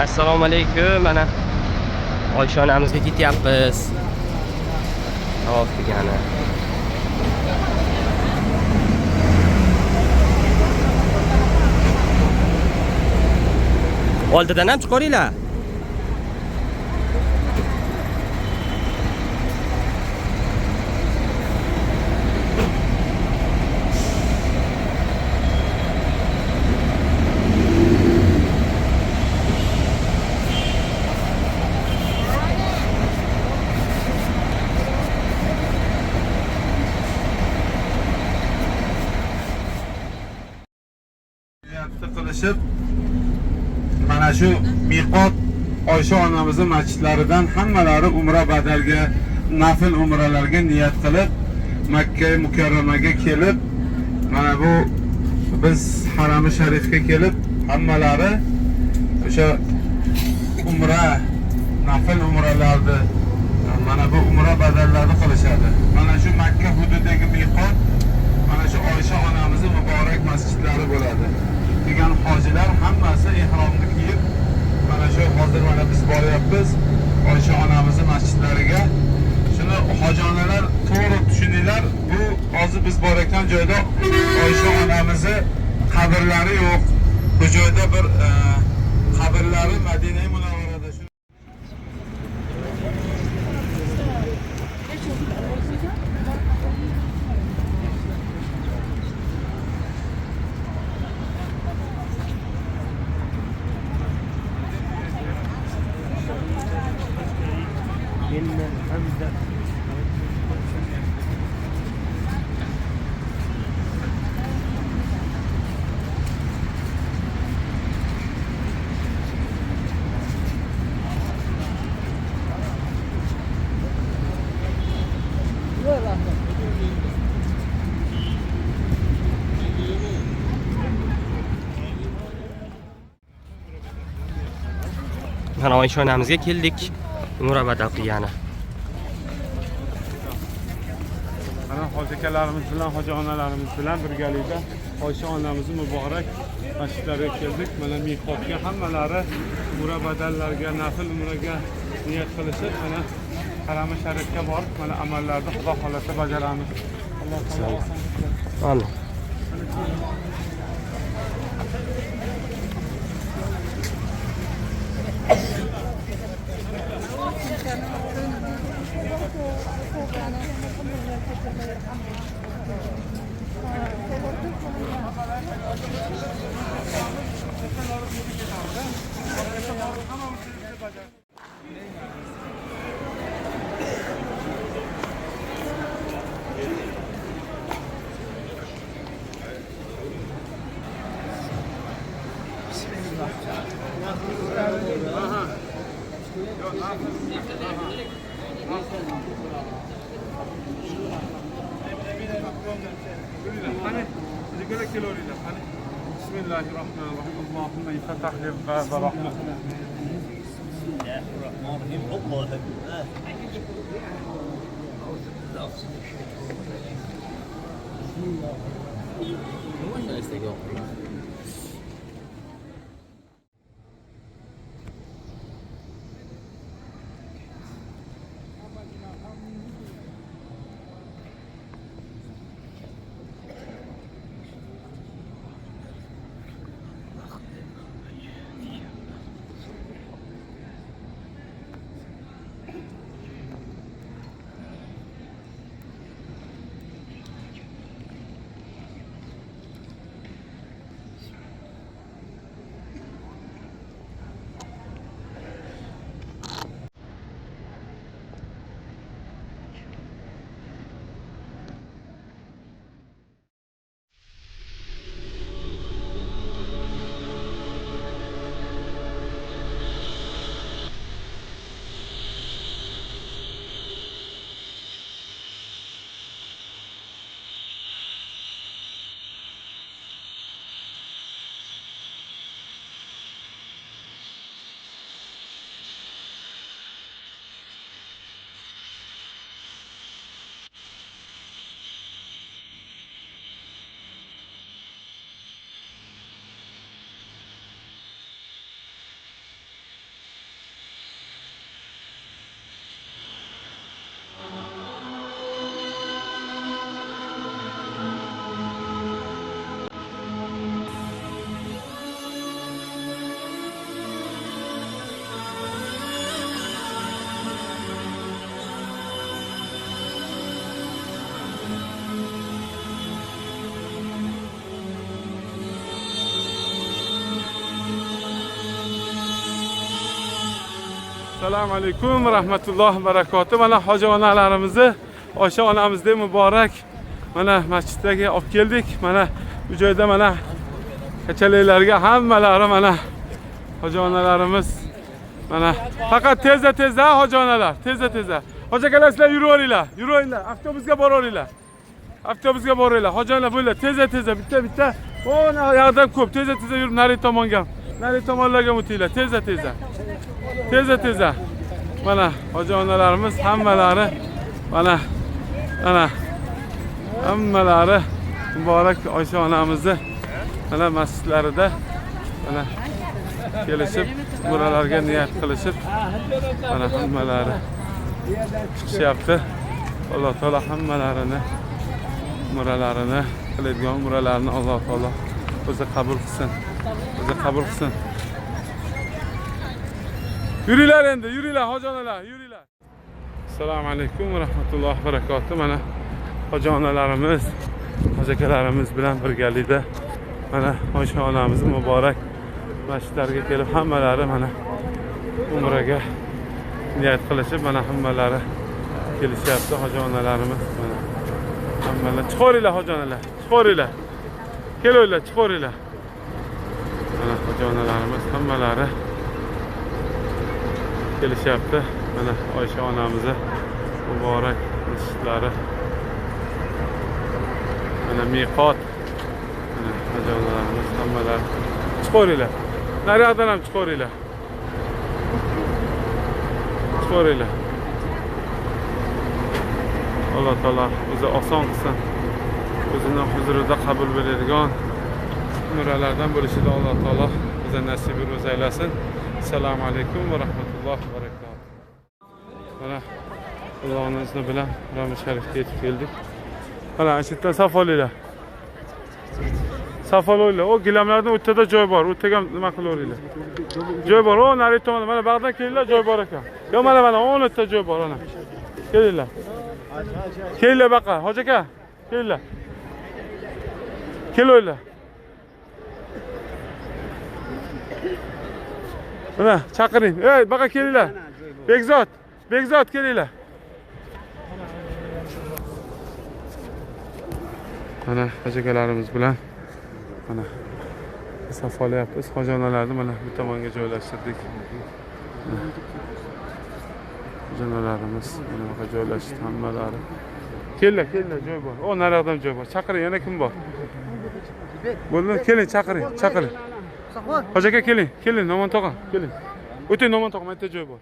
Assalomu alaykum. Mana Oysha onamizga ketyapmiz. Tavof degani. Oldidan ham chiqaringlar. Qilishib mana shu miqot Oysha onamizning masjidlaridan hammalari umra badalga, nafil umralarga niyat qilib Makka mukarramaga kelib, mana bu biz harami sharifga kelib hammalari o'sha umra, nafil umralarni mana bu umra badallarni qilishadi. Mana shu Makka hududidagi miqot mana shu Oysha onamizning muborak masjidlari bo'ladi. Degan hojilar hammasi ihromni kiyib mana shu hozir mana biz boryapmiz Oysha onamizning masjidlariga. Shuni hojonalar to'g'ri tushuninglar. Bu hozir biz borayotgan joyda Oysha onamizning qabrlari yo'q. Bu joyda bir qabrlari Madina-i Munavvarada. Mana Oysha onamizga keldik. Umra badal qilgani. Mana hoji akalarimiz bilan, hoji onalarimiz bilan birgalikda Oysha onamizning muborak masjidlariga keldik. Mana miqotga hammalari umra badallarga, nafil umraga niyat qilishib, mana harami sharifga borib, mana amallarni Xudo xolasa bajaramiz. Alloh taolo Amin. بسم الله الرحمن الرحيم اللهم يفتح لي الباب رحمة يا الرحمن الرحيم الله أكبر Assalomu alaykum va rahmatullohi va barakatuh. Mana hoji onalarimizni Oysha onamizdek muborak mana masjidga olib keldik. Mana bu joyda mana kachaliklarga hammalari mana hoji onalarimiz mana faqat tezda hoji onalar, tezda. Hoji akalar sizlar yuraveringlar, avtobusga boraveringlar. Avtobusga boringlar. Hoji onalar bo'linglar, tezda, bitta. Ona yordam ko'p, tezda yurib nari tomonga. Nari tomonlarga o'tinglar, tezda. Mana hoji onalarimiz hammalari mana hammalari muborak Oysha onamizni mana masjidlarida mana kelishib, umralarga niyat qilishib mana hammalari chiqishyapti. Alloh taolo hammalarini umralarini qiladigan umralarni Alloh taolo o'zi qabul qilsin. Yuringlar endi, hoji onalar, yuringlar. Assalomu alaykum va rahmatullohi va barakatuh. Mana hoji onalarimiz, hoji akalarimiz bilan birgalikda mana Oysha onamiz muborak masjidlarga kelib hammalari mana umraga niyat qilishib mana hammalari kelishyapti. Hoji onalarimiz mana hammalar chiqoringlar, hoji onalar, chiqoringlar. Kelinglar, chiqoringlar. Mana hoji onalarimiz hammalari kelishyapti. Mana Oysha onamizni muborak masjidlari. Mana miqot. Mana hoji onalarimiz hammalari chiqoringlar. Nariyoqdan ham chiqoringlar. Alloh taolo o'zi oson qilsin. O'zining huzurida qabul bo'ladigan umralardan bo'lishida Alloh taolo biza nasib ro'za aylasin. Assalomu alaykum va rahmatullohi va barakatuh. Mana Allohning izni bilan Harom Sharifga yetib keldik. Mana ashitdan saf olinglar. O gilamlarning o'rtada joy bor. O'rtaga nima qilaveringlar? Joy bor. O nari tomonda mana bag'dan kelinglar, joy bor ekan. Yo mana 10 ta joy bor ana. Kelinglar. Kelinglar baqa, hoji aka. Kelinglar. Kelinglar. Mana chaqiring. Ey, baqa kelinglar. Bekzod kelinglar. Mana hoji akalarimiz bilan mana saf olyapmiz. Hoji onalarni mana bu tomonga joylashtirdik. Hoji onalarimiz mana bu joylashdi hammalari. Kelinglar, joy bor. O nariyoqdan joy bor. Chaqiring, yana kim bor? Bo'ldi, keling, chaqiring. Hoji aka keling, Nomon tog'a, keling. O'ting Nomon tog'a, mana joy bor.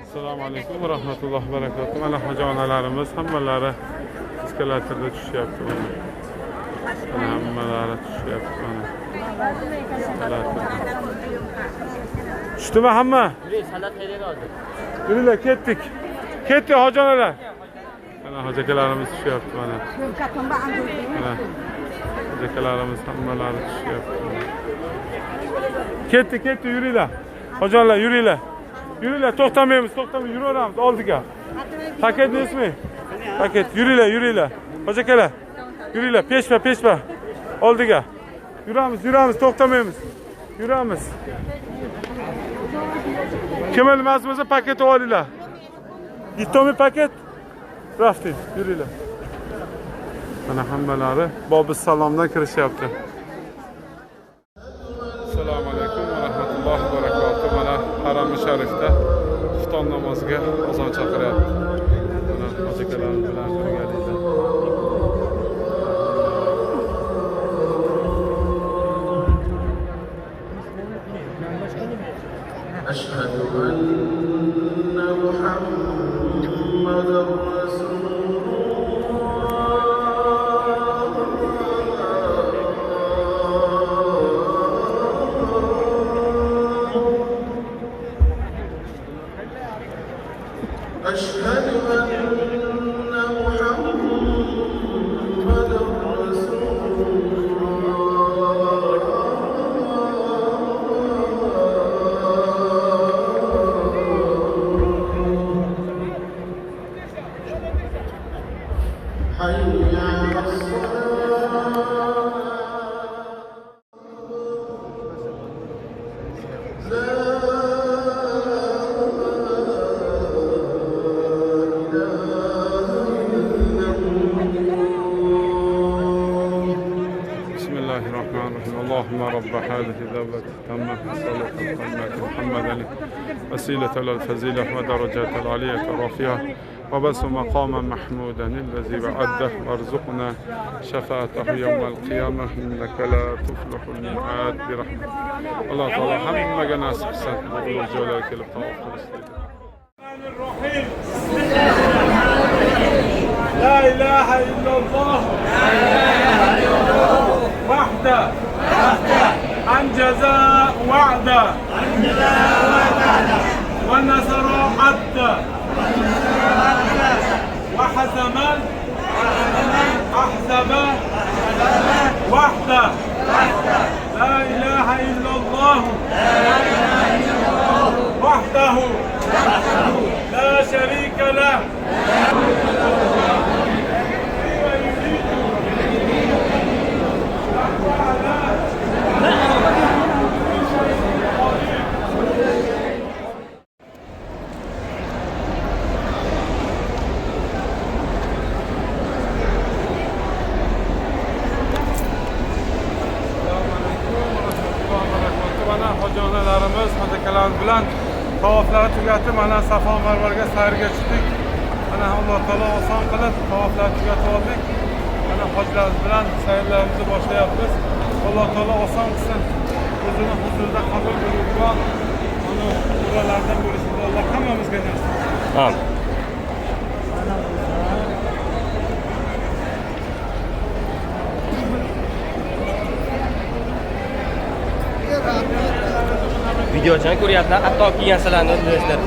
Assalomu alaykum va rahmatullohi va barakatuh. Mana hoji onalarimiz hammalari eskalatorda tushyapti. Mana hammalari tushyapti. Tushdimi hamma? Yuringlar, ketdik hoji onalar. Mana hoji akalarimiz tushyapti mana. Hoji akalarimiz hammalari tushyapti. Ketdik, yuringlar. Hoji onalar, yuringlar. To'xtamaymiz, yuraveramiz oldiga. Paketni ismi? Paket, yuringlar. Hoji akalar, yuringlar, peshba. Oldiga. Yuramiz, to'xtamaymiz. Yuramiz. Kim bilmasmasa paketni olinglar. Yitomi paket. Rafting, yuringlar. Mana hammalari Bobis salomdan kirishyapti. Assalomu alaykum va rahmatullohi va barakatuh. Mana Harom Sharifda Xufton namoziga azon chaqiryapti. Mana aka-akalarimiz bilan birgalikda. أشهد أن محمدًا رسول الله أشهد أن محمدًا رسول حي على بسم الله الرحمن الرحيم. اللهم رب هذه الدولة التامة الصلاة القائمة محمد عليه وسيلة الفضيلة ودرجات العالية الرفيعة وبس مقاما محمودا الذي وعده وارزقنا شفاعته يوم القيامة إنك لا تفلح الميعاد برحمتك. الله تعالى همه نصب قilsin. Bu joylarga kelib tavof qilishdi. الرحيم لا إله إلا الله وحده أنجز وعده ونصر عبده وحزم أحزب وحده لا إله إلا الله وحده لا شريك له Hocalarimiz, aka-akalarimiz bilan tavoflarni tugatib, mana Safo Marvaga sayrga chiqdik. Mana Alloh taolo oson qilib tavoflarni tugatib oldik. Mana hojilarimiz bilan sayrlarimizni boshlayapmiz. Alloh taolo oson qilsin. O'zini huzurida qabul qilgan mana umralardan bo'lishini Alloh hammamizga nasib qilsin. Amin. Videochani ko'ryapsizlar, hatto kiygan sizlarni o'zingizlar.